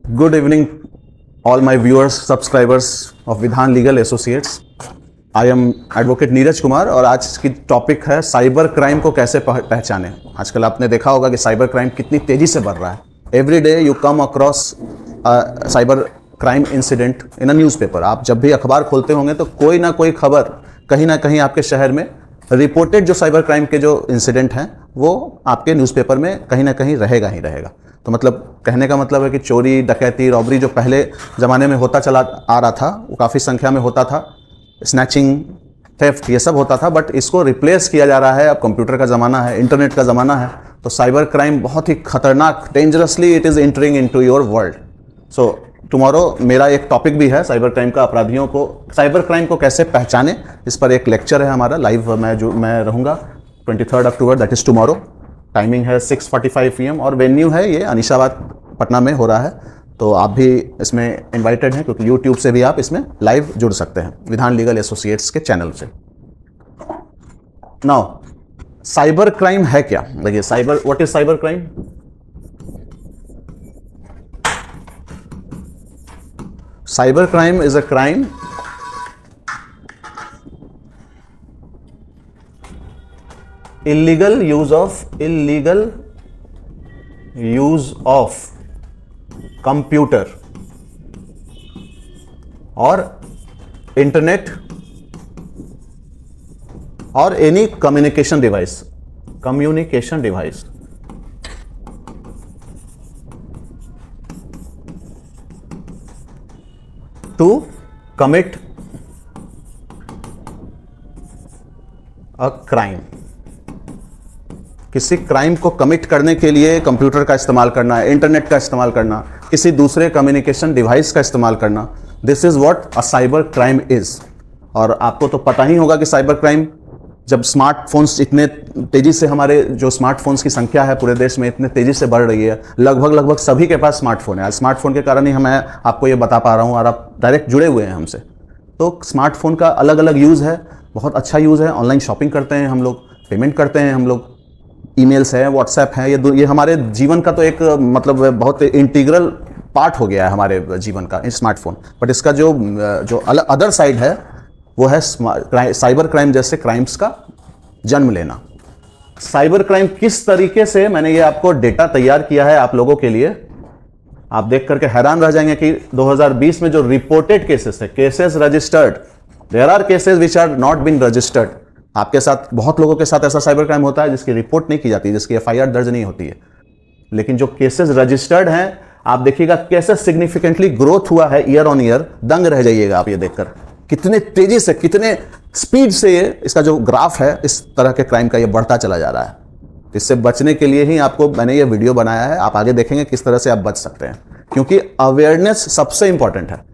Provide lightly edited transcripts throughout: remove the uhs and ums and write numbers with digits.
Good evening, all my viewers, subscribers of Vidhan Legal Associates. I am advocate Neeraj Kumar और आज की topic है cyber crime को कैसे पहचाने। आजकल आपने देखा होगा कि साइबर क्राइम कितनी तेजी से बढ़ रहा है। Every day you come across cyber crime incident in a newspaper. आप जब भी अखबार खोलते होंगे तो कोई ना कोई खबर कहीं ना कहीं आपके शहर में रिपोर्टेड जो साइबर क्राइम के जो इंसिडेंट हैं वो आपके न्यूज़पेपर में कहीं ना कहीं रहेगा ही रहेगा। तो मतलब कहने का मतलब है कि चोरी, डकैती, रॉबरी जो पहले ज़माने में होता चला आ रहा था वो काफ़ी संख्या में होता था, स्नैचिंग, थेफ्ट, ये सब होता था, बट इसको रिप्लेस किया जा रहा है। अब कंप्यूटर का ज़माना है, इंटरनेट का ज़माना है, तो साइबर क्राइम बहुत ही खतरनाक, dangerously it is entering into your world. So tomorrow मेरा एक टॉपिक भी है साइबर क्राइम का, अपराधियों को साइबर क्राइम को कैसे पहचाने। इस पर एक लेक्चर है हमारा लाइव, मैं रहूँगा 23 अक्टूबर, दैट इज़ टुमारो। टाइमिंग है 6:45 PM और वेन्यू है ये अनीशाबाद पटना में हो रहा है। तो आप भी इसमें इनवाइटेड हैं क्योंकि यूट्यूब से भी आप इसमें लाइव जुड़ सकते हैं विधान लीगल एसोसिएट्स के चैनल से। नाउ साइबर क्राइम है क्या? देखिए, cyber, what is cyber crime? Cyber crime is a crime illegal use of computer और इंटरनेट और any communication device to commit a crime. किसी क्राइम को कमिट करने के लिए कंप्यूटर का इस्तेमाल करना, इंटरनेट का इस्तेमाल करना, किसी दूसरे कम्युनिकेशन डिवाइस का इस्तेमाल करना, this is what a cyber crime is. और आपको तो पता ही होगा कि साइबर क्राइम, जब स्मार्टफोन्स इतने तेजी से, हमारे जो स्मार्टफोन्स की संख्या है पूरे देश में इतने तेजी से बढ़ रही है, लगभग सभी के पास स्मार्टफोन है। आज स्मार्टफोन के कारण ही मैं आपको ये बता पा रहा हूँ और आप डायरेक्ट जुड़े हुए हैं हमसे। तो स्मार्टफोन का अलग अलग यूज़ है, बहुत अच्छा यूज़ है। ऑनलाइन शॉपिंग करते हैं हम लोग, पेमेंट करते हैं हम लोग, ईमेल्स है, व्हाट्सएप है, ये हमारे जीवन का तो एक मतलब बहुत इंटीग्रल पार्ट हो गया है हमारे जीवन का स्मार्टफोन। बट इसका जो अदर साइड है वो है साइबर क्राइम जैसे क्राइम्स का जन्म लेना। साइबर क्राइम किस तरीके से, मैंने ये आपको डेटा तैयार किया है आप लोगों के लिए, आप देख करके हैरान रह जाएंगे कि 2020 में जो रिपोर्टेड केसेस है, cases registered, there are cases which are not been registered. आपके साथ, बहुत लोगों के साथ ऐसा साइबर क्राइम होता है जिसकी रिपोर्ट नहीं की जाती, जिसकी FIR दर्ज नहीं होती है, लेकिन जो केसेस रजिस्टर्ड हैं, आप देखिएगा कैसे सिग्निफिकेंटली ग्रोथ हुआ है ईयर ऑन ईयर। दंग रह जाइएगा आप ये देखकर, कितने तेजी से, कितने स्पीड से ये इसका जो ग्राफ है इस तरह के क्राइम का ये बढ़ता चला जा रहा है। इससे बचने के लिए ही आपको मैंने ये वीडियो बनाया है। आप आगे देखेंगे किस तरह से आप बच सकते हैं, क्योंकि अवेयरनेस सबसे इंपॉर्टेंट है।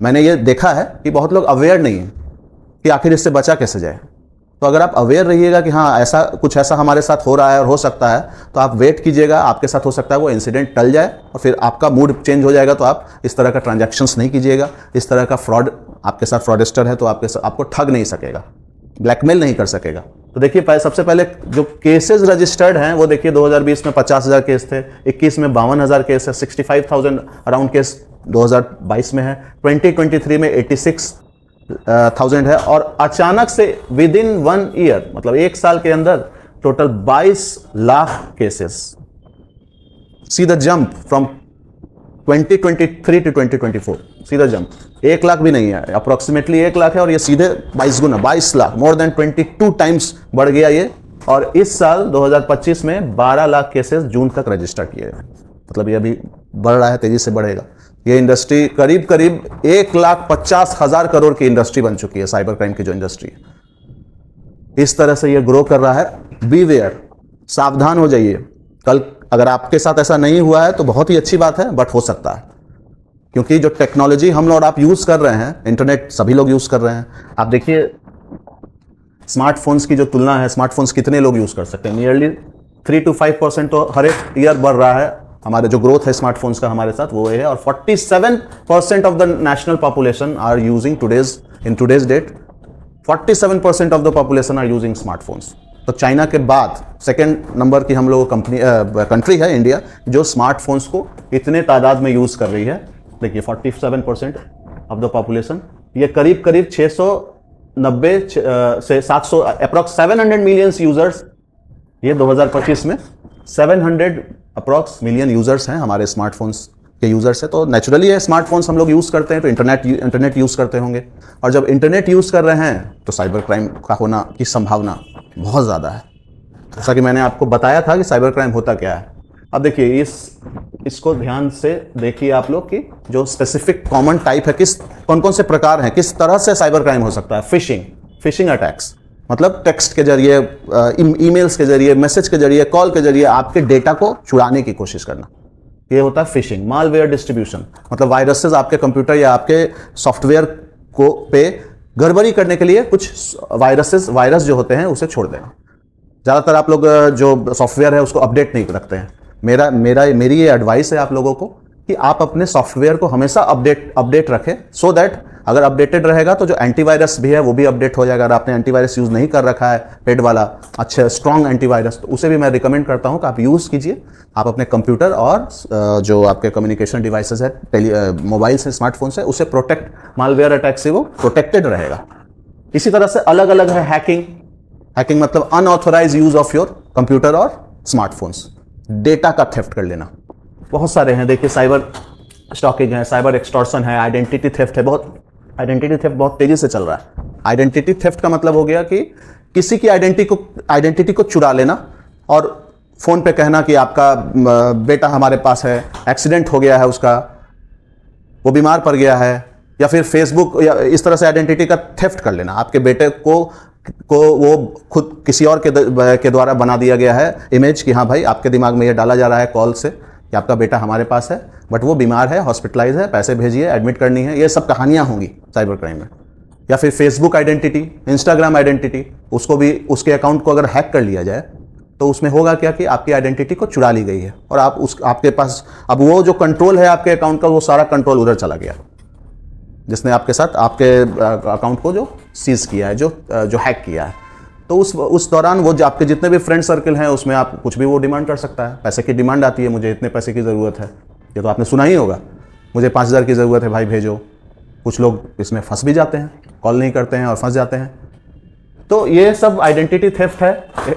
मैंने ये देखा है कि बहुत लोग अवेयर नहीं है कि आखिर इससे बचा कैसे जाए। तो अगर आप अवेयर रहिएगा कि हाँ ऐसा हमारे साथ हो रहा है और हो सकता है, तो आप वेट कीजिएगा, आपके साथ हो सकता है वो इंसिडेंट टल जाए और फिर आपका मूड चेंज हो जाएगा। तो आप इस तरह का ट्रांजैक्शंस नहीं कीजिएगा। इस तरह का फ्रॉड, आपके साथ फ्रॉडस्टर है तो आपको ठग नहीं सकेगा, ब्लैकमेल नहीं कर सकेगा। तो देखिए, सबसे पहले जो केसेस रजिस्टर्ड हैं वो देखिए, 2020 में 50,000 केस थे, 21 में 52,000 केस है, 65,000 अराउंड केस 2022 में है, 2023 में 86,000 है, और अचानक से विद इन 1 ईयर, मतलब 1 साल के अंदर total 22 lakh cases. See the jump from 2023 to 2024, सीधा जंप। 1 लाख भी नहीं है, अप्रोक्सीमेटली 1 लाख है, और ये सीधे 22 गुना, 22 लाख, मोर देन 22 टाइम्स बढ़ गया ये। और इस साल 2025 में 12 लाख केसेस जून तक रजिस्टर किए गए। मतलब ये अभी बढ़ रहा है, तेजी से बढ़ेगा। ये इंडस्ट्री करीब 1,50,000 करोड़ की इंडस्ट्री बन चुकी है, साइबर क्राइम की जो इंडस्ट्री है। इस तरह से ये ग्रो कर रहा है। बी वेयर, सावधान हो जाइए। कल अगर आपके साथ ऐसा नहीं हुआ है तो बहुत ही अच्छी बात है, बट हो सकता है, क्योंकि जो टेक्नोलॉजी हम लोग आप यूज कर रहे हैं, इंटरनेट सभी लोग यूज कर रहे हैं। आप देखिए स्मार्टफोन्स की जो तुलना है, स्मार्टफोन्स कितने लोग यूज कर सकते हैं? नियरली 3 to 5% तो हर एक ईयर बढ़ रहा है। हमारे जो ग्रोथ है स्मार्टफोन्स का हमारे साथ वो है, और 47% of the national population are using in today's date 47% of the population are using smartphones. तो तो चाइना के बाद सेकेंड नंबर की हम लोग कंट्री है इंडिया, जो स्मार्टफोन्स को इतने तादाद में यूज़ कर रही है। देखिए 47% ऑफ द पॉपुलेशन, ये करीब करीब 690 से 700 अप्रॉक्स 700 मिलियंस यूजर्स, ये 2025 में 700 अप्रॉक्स मिलियन यूजर्स हैं हमारे स्मार्टफोन्स के यूजर्स है। तो नेचुरली ये स्मार्टफोन्स हम लोग यूज़ करते हैं तो इंटरनेट यूज़ करते होंगे, और जब इंटरनेट यूज़ कर रहे हैं तो साइबर क्राइम का होना की संभावना बहुत ज़्यादा है। जैसा कि मैंने आपको बताया था कि साइबर क्राइम होता क्या है। अब देखिए इसको ध्यान से देखिए आप लोग कि जो स्पेसिफिक कॉमन टाइप है, कौन कौन से प्रकार हैं, किस तरह से साइबर क्राइम हो सकता है। फिशिंग अटैक्स, मतलब टेक्स्ट के जरिए, ईमेल्स के जरिए, मैसेज के जरिए, कॉल के जरिए आपके डेटा को चुराने की कोशिश करना, ये होता है फिशिंग। मालवेयर डिस्ट्रीब्यूशन, मतलब वायरसेस आपके कंप्यूटर या आपके सॉफ्टवेयर को पे गड़बड़ी करने के लिए कुछ वायरस जो होते हैं उसे छोड़ देना। ज़्यादातर आप लोग जो सॉफ्टवेयर है उसको अपडेट नहीं रखते हैं। मेरी ये एडवाइस है आप लोगों को कि आप अपने सॉफ्टवेयर को हमेशा अपडेट रखें, सो दैट अगर अपडेटेड रहेगा तो जो एंटीवायरस भी है वो भी अपडेट हो जाएगा। अगर आपने एंटीवायरस यूज़ नहीं कर रखा है, पेड वाला अच्छा स्ट्रॉन्ग एंटीवायरस, तो उसे भी मैं रिकमेंड करता हूं कि आप यूज़ कीजिए। आप अपने कंप्यूटर और जो आपके कम्युनिकेशन डिवाइसेस है, मोबाइल से, स्मार्टफोन से, उसे प्रोटेक्ट, मालवेयर अटैक से वो प्रोटेक्टेड रहेगा। इसी तरह से अलग अलग है हैकिंग मतलब unauthorise use of your computer और स्मार्टफोन्स, डेटा का थेफ्ट कर लेना। बहुत सारे हैं, देखिए साइबर स्टॉकिंग है, साइबर एक्सटॉर्शन है, आइडेंटिटी थेफ्ट है। आइडेंटिटी थेफ्ट बहुत तेजी से चल रहा है। आइडेंटिटी थेफ्ट का मतलब हो गया कि किसी की आइडेंटिटी को चुरा लेना और फोन पे कहना कि आपका बेटा हमारे पास है, एक्सीडेंट हो गया है उसका, वो बीमार पड़ गया है, या फिर फेसबुक या इस तरह से आइडेंटिटी का थेफ्ट कर लेना। आपके बेटे को वो खुद किसी और के द्वारा बना दिया गया है इमेज कि हाँ भाई, आपके दिमाग में ये डाला जा रहा है कॉल से कि आपका बेटा हमारे पास है, बट वो बीमार है, हॉस्पिटलाइज है, पैसे भेजिए, एडमिट करनी है। ये सब कहानियां होंगी साइबर क्राइम में। या फिर फेसबुक आइडेंटिटी, इंस्टाग्राम आइडेंटिटी, उसको भी, उसके अकाउंट को अगर हैक कर लिया जाए तो उसमें होगा क्या कि आपकी आइडेंटिटी को चुरा ली गई है और आपके पास अब वो जो कंट्रोल है आपके अकाउंट का, वो सारा कंट्रोल उधर चला गया, जिसने आपके साथ आपके अकाउंट को जो सीज किया है, जो हैक किया है। तो उस दौरान वो जो आपके जितने भी फ्रेंड सर्कल हैं उसमें आप कुछ भी वो डिमांड कर सकता है। पैसे की डिमांड आती है, मुझे इतने पैसे की ज़रूरत है, ये तो आपने सुना ही होगा, मुझे 5000 की ज़रूरत है भाई भेजो। कुछ लोग इसमें फंस भी जाते हैं, कॉल नहीं करते हैं और फंस जाते हैं। तो ये सब आइडेंटिटी थेफ्ट है,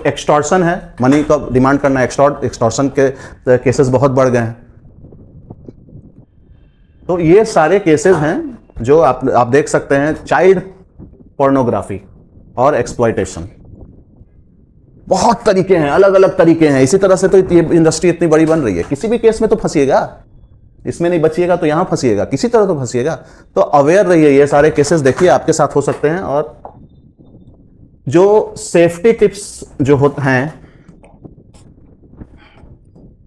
एक्सटॉर्शन है, मनी का डिमांड करना। एक्सटॉर्शन के केसेस बहुत बढ़ गए हैं। तो ये सारे केसेस हैं जो आप देख सकते हैं। चाइल्ड पोर्नोग्राफी और एक्सप्लॉयटेशन, बहुत तरीके हैं, अलग अलग तरीके हैं। इसी तरह से तो ये इंडस्ट्री इतनी बड़ी बन रही है। किसी भी केस में तो फंसिएगा, इसमें नहीं बचिएगा तो यहां फंसिएगा, किसी तरह तो फंसिएगा। तो अवेयर रहिए, ये सारे केसेस देखिए आपके साथ हो सकते हैं। और जो सेफ्टी टिप्स जो होते हैं,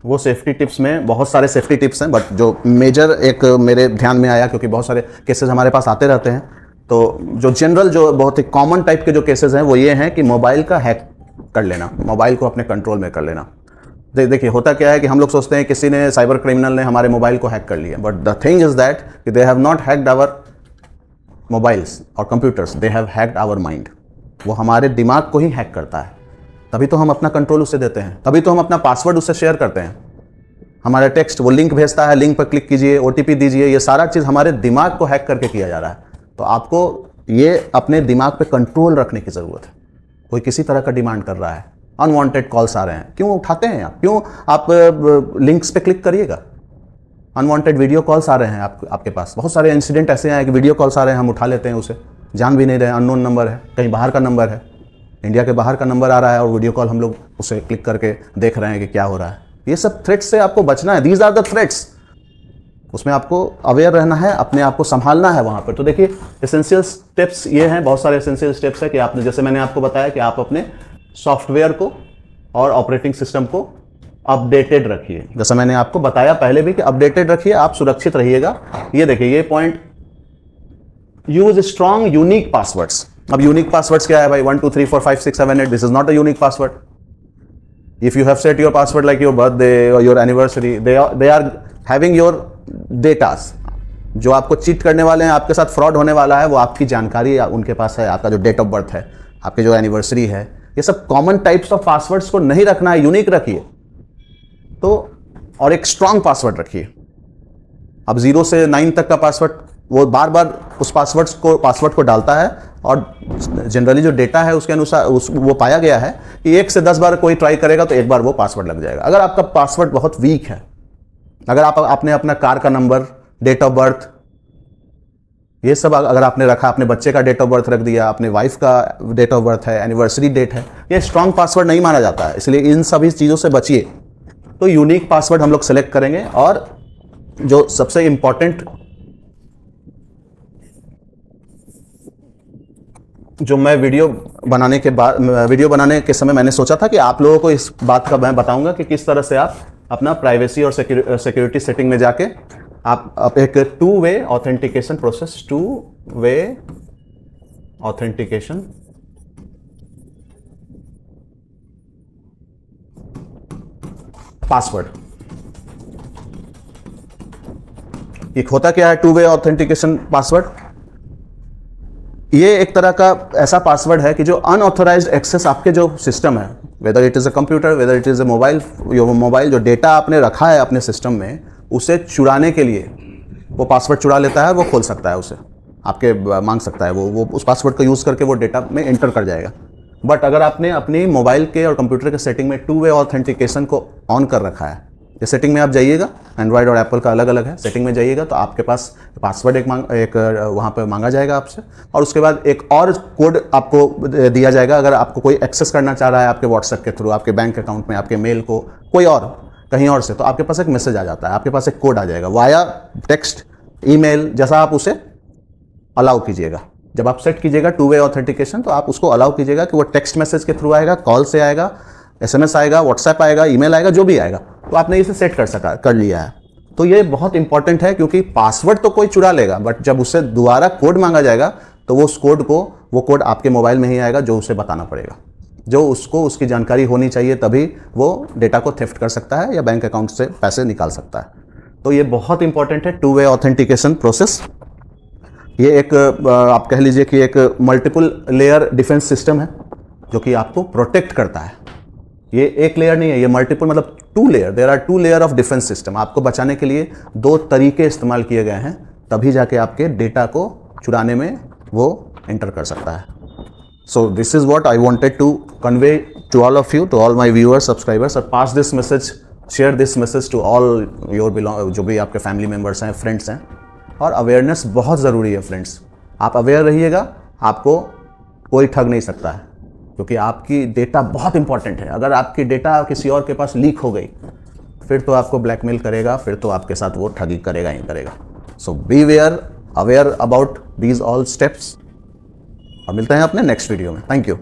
वो सेफ्टी टिप्स में बहुत सारे सेफ्टी टिप्स हैं, बट जो मेजर एक मेरे ध्यान में आया, क्योंकि बहुत सारे केसेस हमारे पास आते रहते हैं, तो जो जनरल, जो बहुत ही कॉमन टाइप के जो केसेस हैं वो ये हैं कि मोबाइल का हैक कर लेना, मोबाइल को अपने कंट्रोल में कर लेना। देखिए होता क्या है कि हम लोग सोचते हैं किसी ने, साइबर क्रिमिनल ने हमारे मोबाइल को हैक कर लिया, but the thing is that कि they have not hacked our mobiles और computers, they have hacked our mind. वो हमारे दिमाग को ही हैक करता है, तभी तो हम अपना कंट्रोल उसे देते हैं, तभी तो हम अपना पासवर्ड उससे शेयर करते हैं। हमारा टेक्स्ट, वो लिंक भेजता है, लिंक पर क्लिक कीजिए, OTP दीजिए, ये सारा चीज़ हमारे दिमाग को हैक करके किया जा रहा है। तो आपको ये अपने दिमाग पे कंट्रोल रखने की ज़रूरत है। कोई किसी तरह का डिमांड कर रहा है, अनवांटेड कॉल्स आ रहे हैं, क्यों उठाते हैं आप? क्यों आप लिंक्स पे क्लिक करिएगा? अनवांटेड वीडियो कॉल्स आ रहे हैं आपके पास। बहुत सारे इंसिडेंट ऐसे हैं कि वीडियो कॉल्स आ रहे हैं, हम उठा लेते हैं उसे, जान भी नहीं रहे, अननोन नंबर है, कहीं बाहर का नंबर है, इंडिया के बाहर का नंबर आ रहा है और वीडियो कॉल हम लोग उसे क्लिक करके देख रहे हैं कि क्या हो रहा है। ये सब थ्रेट्स से आपको बचना है। दीज आर द थ्रेट्स, उसमें आपको अवेयर रहना है, अपने आप को संभालना है वहाँ पर। तो देखिए एसेंशियल स्टेप्स ये हैं, बहुत सारे एसेंशियल स्टेप्स है कि आपने, जैसे मैंने आपको बताया कि आप अपने सॉफ्टवेयर को और ऑपरेटिंग सिस्टम को अपडेटेड रखिए। जैसा मैंने आपको बताया पहले भी कि अपडेटेड रखिए, आप सुरक्षित रहिएगा। ये देखिए ये point, use strong unique passwords. अब यूनिक पासवर्ड्स क्या है भाई? 1 2 3 4 5 6 7 8, this is not a unique password. If you have set your password like your birthday or your anniversary, they are having your datas. जो आपको चीट करने वाले हैं, आपके साथ फ्रॉड होने वाला है, वो आपकी जानकारी उनके पास है। आपका जो डेट ऑफ बर्थ है, आपके जो एनिवर्सरी है, ये सब कॉमन टाइप्स ऑफ पासवर्ड्स को नहीं रखना है, यूनिक रखिए। तो और एक स्ट्रांग पासवर्ड रखिए। अब 0 से 9 तक का पासवर्ड वो बार बार उस पासवर्ड को डालता है, और जनरली जो डेटा है उसके अनुसार वो पाया गया है कि 1 से 10 बार कोई ट्राई करेगा तो एक बार वो पासवर्ड लग जाएगा। अगर आपका पासवर्ड बहुत वीक है, अगर आपने अपना कार का नंबर, डेट ऑफ बर्थ, ये सब अगर आपने रखा, अपने बच्चे का डेट ऑफ बर्थ रख दिया, अपने वाइफ का डेट ऑफ बर्थ है, एनिवर्सरी डेट है, ये स्ट्रांग पासवर्ड नहीं माना जाता है, इसलिए इन सभी चीज़ों से बचिए। तो यूनिक पासवर्ड हम लोग सेलेक्ट करेंगे, और जो सबसे इंपॉर्टेंट, जो मैं वीडियो बनाने के समय मैंने सोचा था कि आप लोगों को इस बात का मैं बताऊंगा कि किस तरह से आप अपना प्राइवेसी और सिक्योरिटी सेटिंग में जाके आप एक two way authentication process, two way authentication password, एक होता क्या है 2-वे ऑथेंटिकेशन पासवर्ड? ये एक तरह का ऐसा पासवर्ड है कि जो अनऑथराइज्ड एक्सेस आपके जो सिस्टम है, whether it is a computer, whether it is a mobile, जो डेटा आपने रखा है अपने सिस्टम में, उसे चुराने के लिए वो पासवर्ड चुरा लेता है, वो खोल सकता है, उसे आपके मांग सकता है, वो उस पासवर्ड को यूज करके वो डेटा में एंटर कर जाएगा। बट अगर आपने अपनी मोबाइल के और कंप्यूटर के सेटिंग में 2-वे ऑथेंटिकेशन को ऑन कर रखा है, ये सेटिंग में आप जाइएगा, एंड्रॉयड और एप्पल का अलग अलग है, सेटिंग में जाइएगा तो आपके पास पासवर्ड एक वहाँ पे मांगा जाएगा आपसे, और उसके बाद एक और कोड आपको दिया जाएगा। अगर आपको कोई एक्सेस करना चाह रहा है आपके व्हाट्सएप के थ्रू, आपके बैंक अकाउंट में, आपके मेल को, कोई और कहीं और से, तो आपके पास एक मैसेज आ जाता है, आपके पास एक कोड आ जाएगा वाया टेक्स्ट, ईमेल, जैसा आप उसे अलाउ कीजिएगा। जब आप सेट कीजिएगा 2-वे ऑथेंटिकेशन, तो आप उसको अलाउ कीजिएगा कि वो टेक्स्ट मैसेज के थ्रू आएगा, कॉल से आएगा, SMS आएगा, व्हाट्सएप आएगा, ईमेल आएगा, जो भी आएगा, तो आपने इसे सेट कर लिया है। तो ये बहुत इंपॉर्टेंट है, क्योंकि पासवर्ड तो कोई चुरा लेगा, बट जब उससे दोबारा कोड मांगा जाएगा तो वो उस वो कोड आपके मोबाइल में ही आएगा, जो उसे बताना पड़ेगा, जो उसको उसकी जानकारी होनी चाहिए, तभी वो डेटा को थेफ्ट कर सकता है या बैंक अकाउंट से पैसे निकाल सकता है। तो ये बहुत इंपॉर्टेंट है 2-वे ऑथेंटिकेशन प्रोसेस। ये एक आप कह लीजिए कि एक मल्टीपल लेयर डिफेंस सिस्टम है, जो कि आपको प्रोटेक्ट करता है। ये एक लेयर नहीं है, ये मल्टीपल, मतलब 2 layer, there are 2 layer of defence system. आपको बचाने के लिए 2 तरीके इस्तेमाल किए गए हैं, तभी जाके आपके डेटा को चुराने में वो एंटर कर सकता है। So this is what I wanted to convey to all of you, to all my viewers, subscribers, और pass this message, share this message to all your जो भी आपके फैमिली मेम्बर्स हैं, फ्रेंड्स हैं। और अवेयरनेस बहुत ज़रूरी है फ्रेंड्स, आप अवेयर रहिएगा, आपको कोई ठग नहीं सकता है, क्योंकि आपकी डेटा बहुत इंपॉर्टेंट है। अगर आपकी डेटा किसी और के पास लीक हो गई, फिर तो आपको ब्लैकमेल करेगा, फिर तो आपके साथ वो ठगी करेगा ही करेगा। So be aware about these all steps, और मिलते हैं अपने नेक्स्ट वीडियो में। Thank you.